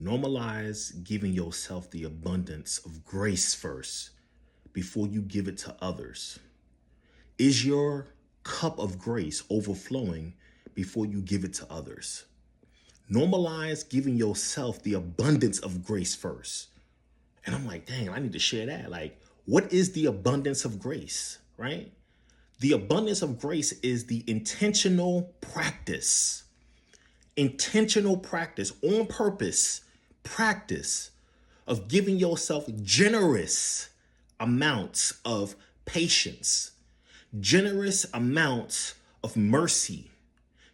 Normalize giving yourself the abundance of grace first before you give it to others. Is your cup of grace overflowing before you give it to others? Normalize giving yourself the abundance of grace first. And I'm like, dang, I need to share that. Like, what is the abundance of grace, right? The abundance of grace is the intentional practice, on purpose practice of giving yourself generous amounts of patience, generous amounts of mercy,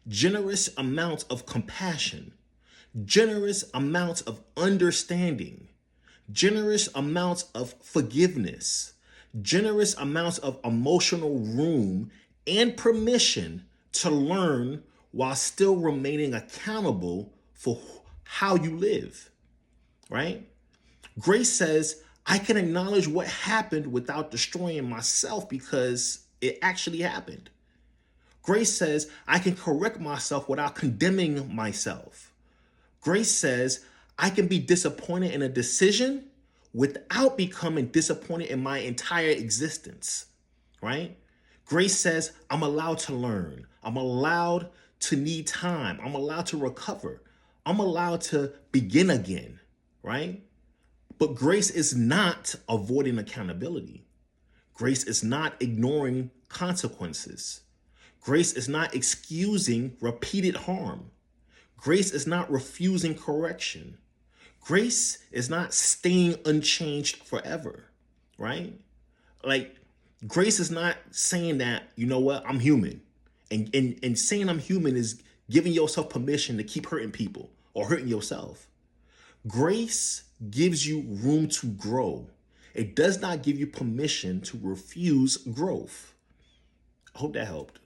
generous amounts of compassion, generous amounts of understanding, generous amounts of forgiveness, generous amounts of emotional room and permission to learn while still remaining accountable for how you live, right? Grace says, I can acknowledge what happened without destroying myself because it actually happened. Grace says, I can correct myself without condemning myself. Grace says, I can be disappointed in a decision without becoming disappointed in my entire existence, right? Grace says, I'm allowed to learn. I'm allowed to need time. I'm allowed to recover. I'm allowed to begin again, right? But grace is not avoiding accountability. Grace is not ignoring consequences. Grace is not excusing repeated harm. Grace is not refusing correction. Grace is not staying unchanged forever, right? Like, grace is not saying that, you know what, I'm human. And saying I'm human is giving yourself permission to keep hurting people or hurting yourself. Grace gives you room to grow. It does not give you permission to refuse growth. I hope that helped.